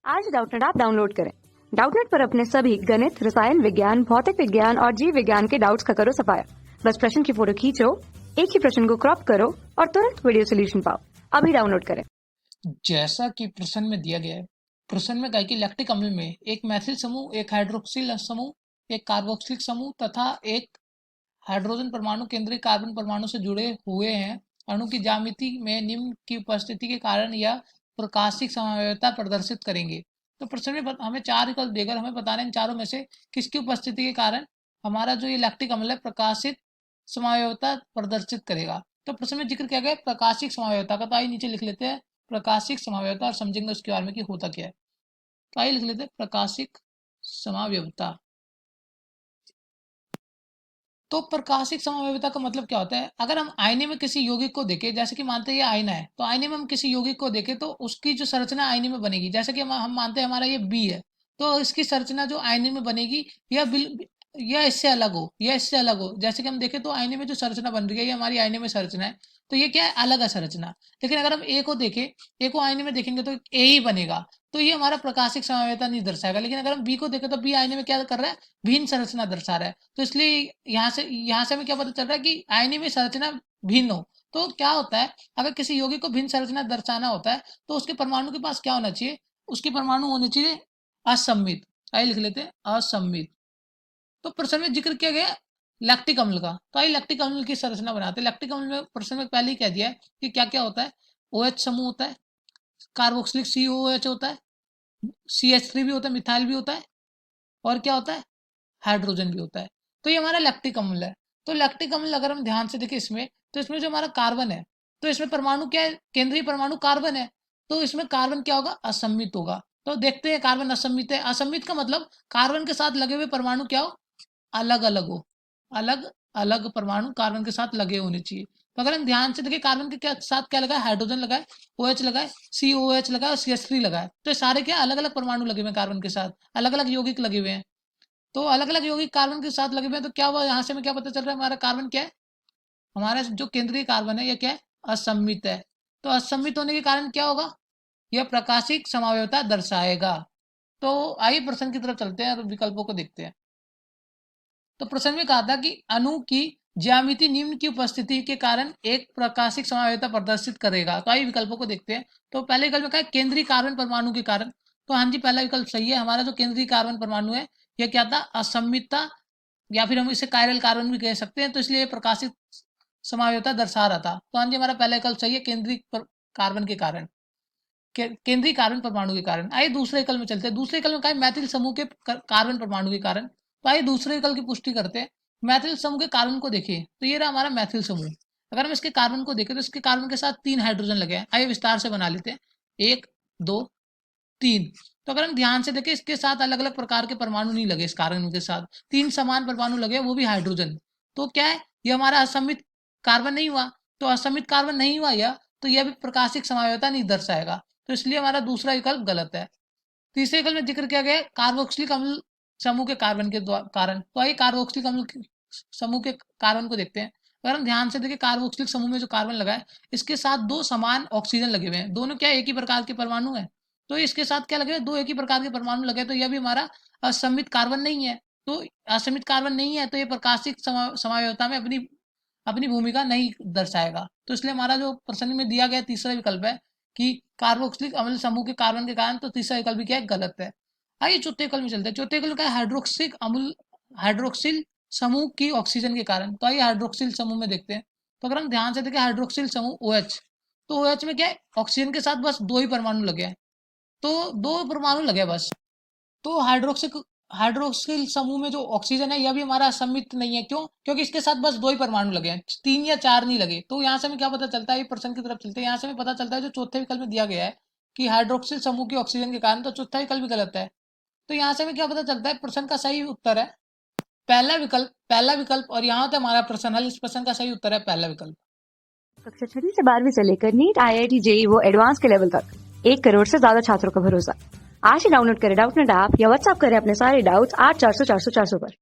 आज Doubtnut app download करें। Doubtnut पर अपने सभी गणित, रसायन विज्ञान, भौतिक विज्ञान और जीव विज्ञान के डाउट्स का करो सफाया। बस प्रश्न की फोटो खींचो, एक ही प्रश्न को क्रॉप करो और तुरंत वीडियो सोल्यूशन पाओ। अभी डाउनलोड करें। जैसा कि प्रश्न में दिया गया है, प्रश्न में कहा कि लैक्टिक अम्ल में एक मैथिल समूह, एक हाइड्रोक्सिल समूह, एक कार्बोक्सिलिक समूह तथा एक हाइड्रोजन परमाणु केंद्रीय कार्बन परमाणु से जुड़े हुए हैं। अणु की ज्यामिति में निम्न की उपस्थिति के कारण यह प्रकाशिक समवायता प्रदर्शित करेंगे। तो प्रश्न में हमें चार विकल्प देकर हमें बताना है इन चारों में से किसकी उपस्थिति के कारण हमारा जो ये लैक्टिक अम्ल है प्रकाशित समवायता प्रदर्शित करेगा। तो प्रश्न में जिक्र किया गया प्रकाशिक समवायता का, तो आइए नीचे लिख लेते हैं प्रकाशिक समवायता और समझेंगे उसके बारे में कि होता क्या है। तो आइए लिख लेते हैं प्रकाशिक समवायता। तो प्रकाशिक समवायता का मतलब क्या होता है? अगर हम आईने में किसी यौगिक को देखें, जैसे कि मानते हैं ये आईना है, तो आईने में हम किसी यौगिक को देखें तो उसकी जो संरचना आईने में बनेगी, जैसे कि हम मानते हैं हमारा ये बी है, तो इसकी संरचना जो आईने में बनेगी यह इससे अलग हो, यह इससे अलग हो। जैसे कि हम देखें तो आईने में जो संरचना बन रही है ये हमारी आईने में संरचना है, तो ये क्या है? अलग है संरचना। लेकिन अगर हम ए को देखें, ए को आईने में देखेंगे तो ए ही बनेगा, तो ये हमारा प्रकाशिक समवायता नहीं दर्शाएगा। लेकिन अगर हम बी को देखें तो बी आईने में क्या कर रहा है? भिन्न संरचना दर्शा रहा है। तो इसलिए यहाँ से हमें क्या पता चल रहा है कि आयनी में संरचना भिन्न हो। तो क्या होता है, अगर किसी यौगिक को भिन्न संरचना दर्शाना होता है तो उसके परमाणु के पास क्या होना चाहिए? उसके परमाणु होने चाहिए असममित। आइए लिख लेते हैं असममित। तो प्रश्न में जिक्र किया गया लैक्टिक अम्ल का, तो आइए लैक्टिक अम्ल की संरचना बनाते हैं। लैक्टिक अम्ल में प्रश्न में पहले ही कह दिया है कि क्या क्या होता है। OH समूह होता है, कार्बोक्सिलिक COOH होता है, CH3 भी होता है, मिथाइल भी होता है, और क्या होता है? हाइड्रोजन भी होता है। तो ये हमारा लैक्टिक अम्ल है। तो लैक्टिक अम्ल अगर हम ध्यान से देखें इसमें, तो इसमें जो हमारा कार्बन है, तो इसमें परमाणु क्या है? केंद्रीय परमाणु कार्बन है, तो इसमें कार्बन क्या होगा? असममित होगा। तो देखते हैं कार्बन असममित है। असममित का मतलब कार्बन के साथ लगे हुए परमाणु क्या हो? अलग अलग हो। अलग अलग परमाणु कार्बन के साथ लगे होने चाहिए। तो अगर हम ध्यान से देखें कार्बन के क्या साथ क्या लगा है? हाइड्रोजन लगा है, OH लगा है, COOH लगा है और CH3 लगा है। तो ये सारे क्या अलग अलग परमाणु लगे हुए हैं कार्बन के साथ, अलग अलग यौगिक लगे हुए हैं। तो अलग अलग यौगिक कार्बन के साथ लगे हुए हैं, तो क्या हुआ? यहाँ से हमें क्या पता चल रहा है? हमारा कार्बन क्या है? हमारा जो केंद्रीय कार्बन है यह क्या है? असममित है। तो असममित होने के कारण क्या होगा? यह प्रकाशिक समवायता दर्शाएगा। तो आइए प्रश्न की तरफ चलते हैं और विकल्पों को देखते हैं। तो प्रश्न में कहा था कि अणु की ज्यामिति निम्न की उपस्थिति के कारण एक प्रकाशिक समवायता प्रदर्शित करेगा। तो आइए विकल्पों को देखते हैं। तो पहले विकल्प में क्या है? केंद्रीय कार्बन परमाणु के कारण। तो हाँ जी, पहला विकल्प सही है। हमारा जो केंद्रीय कार्बन परमाणु है यह क्या था? असममितता, या फिर हम इसे कायरल कार्बन भी कह सकते हैं, तो इसलिए प्रकाशित समवायता दर्शा रहा था। तो हाँ जी, हमारा पहला विकल्प सही है, केंद्रीय कार्बन के कारण, केंद्रीय कार्बन परमाणु के कारण। आइए दूसरे विकल्प में चलते हैं। दूसरे विकल्प में क्या है? मैथिल समूह के कार्बन परमाणु के कारण। तो आइए दूसरे विकल्प की पुष्टि करते हैं। मैथिल समूह के कार्बन को देखिए, तो ये रहा हमारा मैथिल समूह। अगर हम इसके कार्बन को देखें तो इसके कार्बन के साथ 3 हाइड्रोजन लगे हैं। आइए विस्तार से बना लेते हैं। 1 2 3। तो अगर हम ध्यान से देखें इसके साथ अलग अलग प्रकार के परमाणु नहीं लगे, इस कार्बन के साथ 3 समान परमाणु लगे, वो भी हाइड्रोजन। तो क्या है? ये हमारा असमित कार्बन नहीं हुआ। तो असमित कार्बन नहीं हुआ यह, तो यह भी प्रकाशिक समवायता नहीं दर्शाएगा। तो इसलिए हमारा दूसरा विकल्प गलत है। तीसरे विकल्प में जिक्र किया गया है कार्बोक्सिलिक अम्ल समूह के कार्बन के कारण। तो आइए कार्बोक्सिलिक अम्ल समूह के कार्बन को देखते हैं। अगर हम ध्यान से देखें कार्बोक्सिलिक समूह में जो कार्बन लगा है इसके साथ 2 समान ऑक्सीजन लगे हुए हैं। दोनों क्या एक ही प्रकार के परमाणु है, तो इसके साथ क्या लगे हुए? 2 एक ही प्रकार के परमाणु लगे, तो यह भी हमारा असमित कार्बन नहीं है। तो असमित कार्बन नहीं है तो ये प्रकाशिक समवायता में अपनी अपनी भूमिका नहीं दर्शाएगा। तो इसलिए हमारा जो प्रश्न में दिया गया तीसरा विकल्प है कि कार्बोक्सिलिक अम्ल समूह के कार्बन के कारण, तो तीसरा विकल्प भी क्या है? गलत है। आइए चौथे विकल्प में चलते हैं। चौथे विकल्प क्या है? हाइड्रोक्सिक अम्ल, हाइड्रोक्सिल समूह की ऑक्सीजन के कारण। तो आइए हाइड्रोक्सिल समूह में देखते हैं। तो अगर हम ध्यान से देखें हाइड्रोक्सिल समूह OH, तो OH में क्या है? ऑक्सीजन के साथ बस 2 ही परमाणु लगे हैं, तो 2 परमाणु लगे बस। तो हाइड्रोक्सिल समूह में जो ऑक्सीजन है यह भी हमारा असमित नहीं है। क्यों? क्योंकि इसके साथ बस 2 ही परमाणु लगे हैं, 3 या 4 नहीं लगे। तो यहाँ से हमें क्या पता चलता है? ये प्रश्न की तरफ चलते हैं। यहाँ से हमें पता चलता है जो चौथे विकल्प में दिया गया है कि हाइड्रोक्सिल समूह की ऑक्सीजन के कारण, तो चौथा विकल्प भी गलत है। तो यहाँ से हमें क्या पता चलता है? प्रश्न का सही उत्तर है पहला विकल्प, और यहाँ होता है हमारा प्रश्न हल। इस प्रश्न का सही उत्तर है पहला विकल्प। कक्षा 6 से 12वीं से लेकर नीट, IIT, JEE वो एडवांस के लेवल तक 1 करोड़ से ज्यादा छात्रों का भरोसा। आज ही डाउनलोड करें डाउटनेट ऐप या व्हाट्सएप करें अपने सारे डाउट्स 8400 400 400 पर।